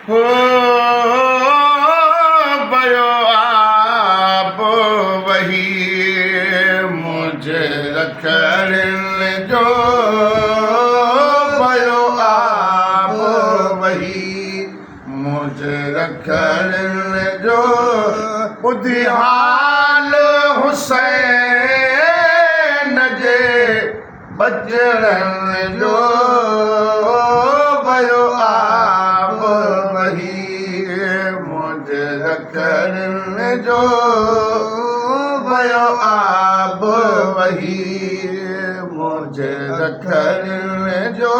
हो भयो आप वही मुझे रखने जो भयो आप वही मुझे रखने जो बुद्धिहाल हुसैन जे बजरन जो भयो आप वही मुझे रखने जो भयो आप वही मुझे रखने जो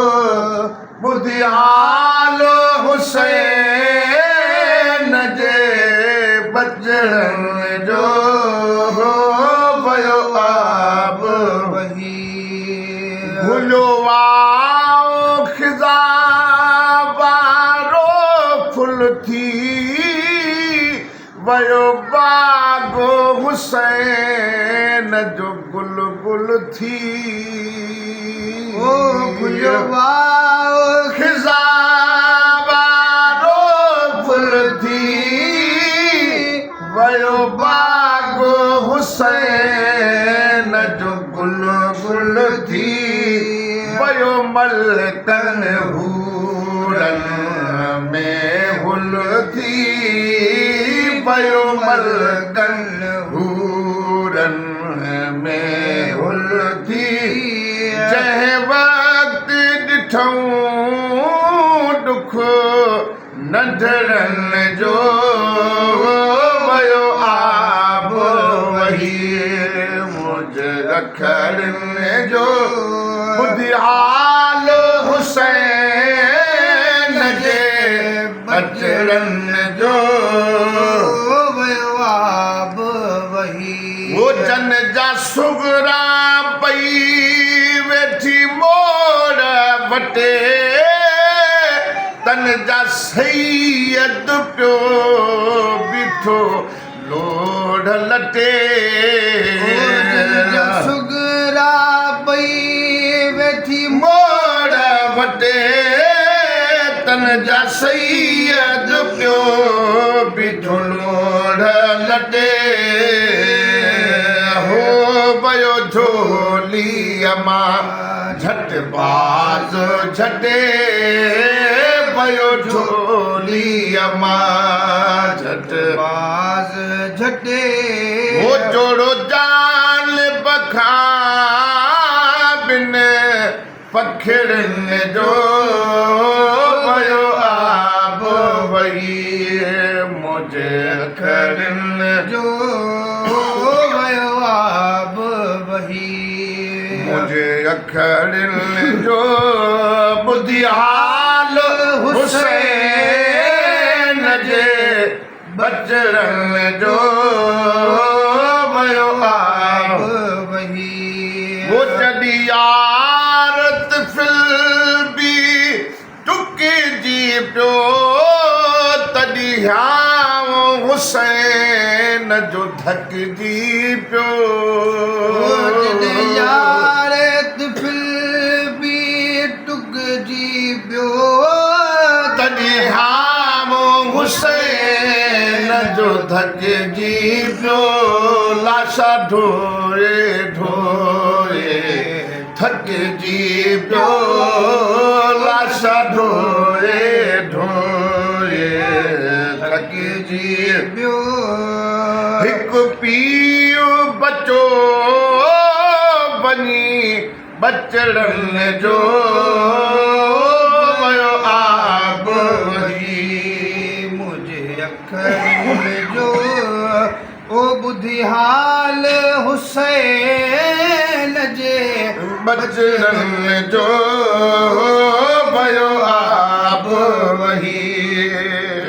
बुद्धिहाल हुसैन जे बजरन जो भयो आप वही भुलवाओ खिजा बारो फुल थी वयो बागो हुसैन जो गुल गुल थी ओ भुलवाओ खिजा बारो फुल थी वयो बागो हुसैन जो गुल गुल थी वयो मलकन हूरन में हुल थी वयो मलकन हूरन में हुल थी जंहिं वक्त ॾिठऊं दुख नंढड़नि जो वयो आप वही मुझे रखने जो बुद्धिहाल हुसैन जे बजरन जो भयो आप वही वो जन जा सुगरा पई वेठी मोड़ वटे तन जा सैयद पियो बीठो लोढ़ लटे सुगरा पई वेठी मोड़ वटे तन जा सैयद पियो बीठो लोढ़ लटे हो भयो झोली अमा झट बाज झटे भयो झोली अमा झट बाज झटे वो जोड़ो जान बखा बिन पखड़न जो भयो आप वही मुझे खड़न जो भयो आप वही मुझे अखड़न जो बुद्धिहाल हुसैन जे बजरन जो भयो आप वही वो जॾी यारत फिल बि टुकी जी पियो तॾी ह्याव हुसैन जो धकजी पियो यारत फिल बि टुक जी पियो तॾी ह्याव हुसैन जो धकजी पियो लाशा ढोए ढोए थकजी पियो लाशा ढोए ढोए थकजी पियो हिकु पीउ बचो वञी बचड़न जो वयो आप वही मुझे अखर जो ओ बुद्धिहाल हुसैन जे बचड़न जो भयो आप वही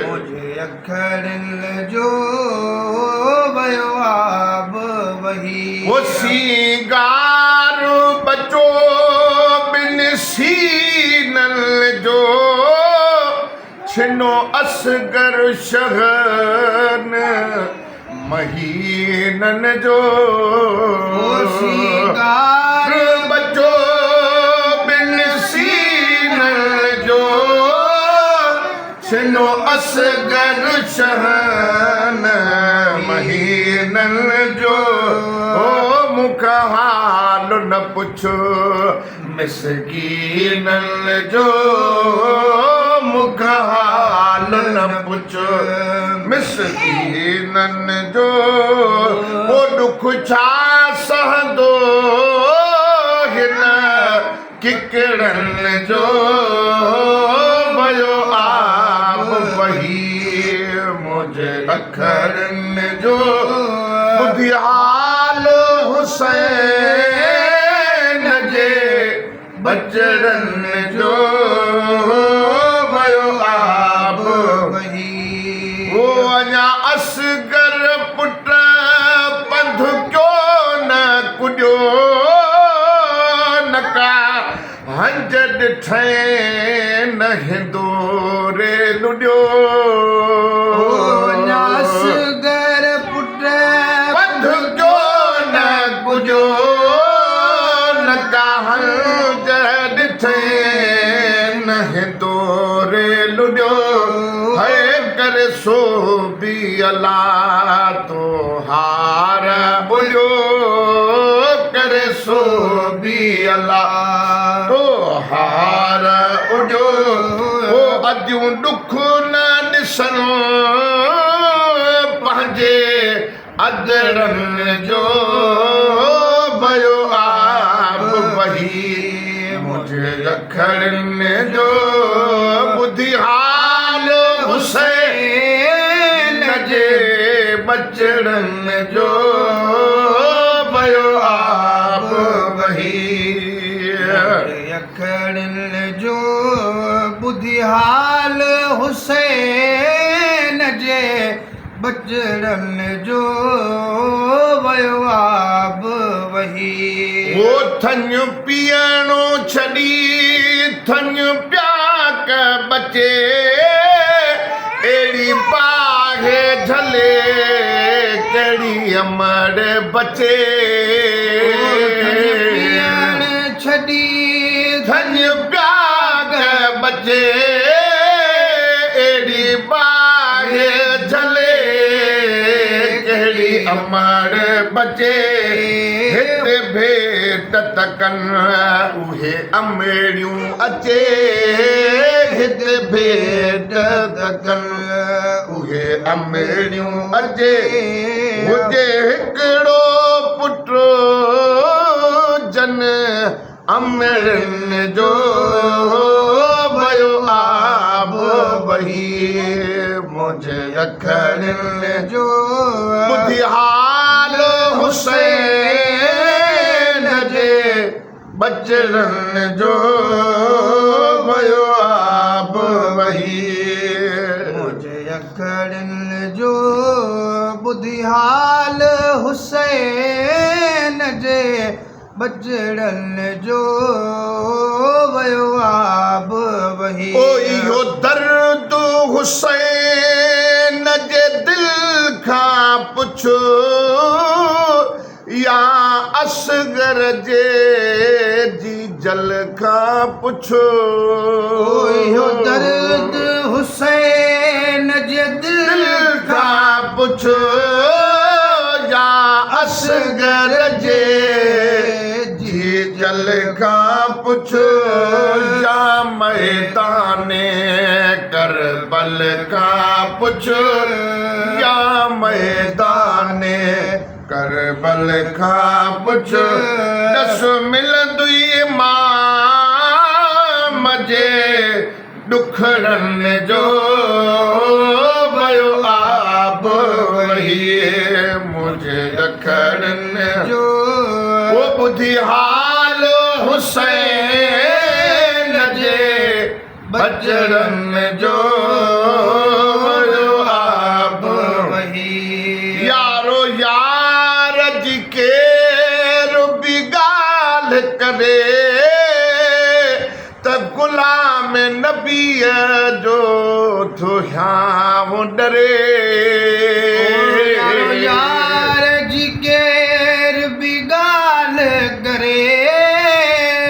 मुझे अखर जो भयो आप वही वो सीगार बचो बिन सीनल जो छिनो असगर शहन महीनन जो सीगार बचो बिन सीनल जो सिनो असगर शहन महीनन जो ओ मुख हाल न पुछो मिसकीनन जो मुख हाल न पुछो मिसकीनन जो वो दुख छा सहंदो हिन किकड़न जो भयो आब वही मुझे अखरन जो बुधियाल हुसैन जे बचड़न जो भयो आब वही वो अञा असगर पुट पंध क्यों न कुॾियो नका हंज ॾिठे न हिंदोरे लुॾियो नासगर पुट पंध क्यों न कुॾियो नका हंज ॾिठे न हिंदोरे लुॾियो है करे सो बि अला तो हार बुलियो करे सो बि अला तो हार उॾियो ओ अॼूं ॾुख न ॾिसणो पंहिंजे अदरनि जो भयो आब वही मुझे अखरनि जो ॿुधी हाल हुसैन जे बचड़नि जो भयो आब वही अखड़न जो बुधिहाल हुसैन जे बचड़न जो वयो आब वही वो थन पीअणो छॾी थन प्याक बचे अहिड़ी बाहे झले कहिड़ी अमर बचे पियण छॾी धन प्याग बचे एड़ी बाहे झले कहिड़ी अमर बचे हिते भेट तकन उहे अमेड़ियूं अचे हिते भेट तकन उहे अमेड़ियूं अचे हुजे हिकिड़ो पुटो जन अमरन जो भयो आब वही मुझे अखरन जो बुधिहाल हुसैन जे बचड़न जो भयो आब वही मुझे अखड़न जो बुधिहाल हुसैन जे बचड़न जो वयो आब वही ओ इहो दर्द हुसैन जे दिल खां पुछो या असगर जे जी जल खां पुछो इहो दर्द हुसैन जे दिल खां पुछो या असगर जे जी जल खां पुछो या मैदाने करबल खां पुछो या मैदाने करबल खां पुछो दस मिलंदी इमाम जे ॾुखड़नि जो भयो आब वही मुझे ॾखड़नि जो वो बुधिहाल हुसैन जे बचड़नि जो भयो आब वही यारो यार जी केर बि ॻाल्हि करे त गुलाम नबीअ जो थो शाम डरे यार जी केर बि ॻाल्हि करे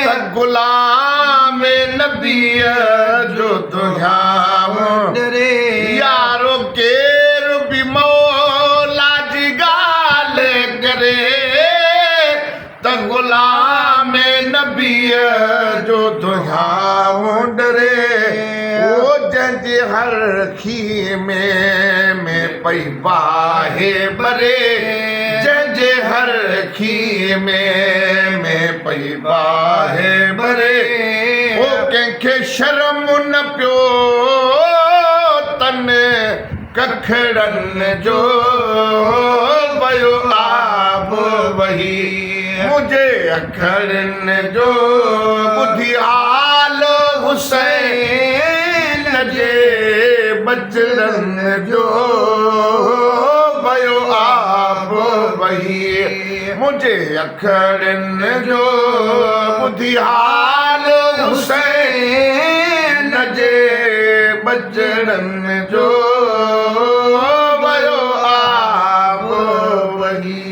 त गुलाम नबीअ जो थो शाम जंहिंजे हर खी में पई बाहे बरे जंहिंजे हर खी में पई बाहे बरे ओ कंहिंखे शर्म न पियो तन कखड़नि जो वयो आब वही मुंहिंजे अखरनि जो ॿुधी हाल हुसैन जे बचड़नि जो वयो आब वही मुंहिंजे अखरनि जो ॿुधी हाल हुसैन जे बचड़नि जो वयो आब वही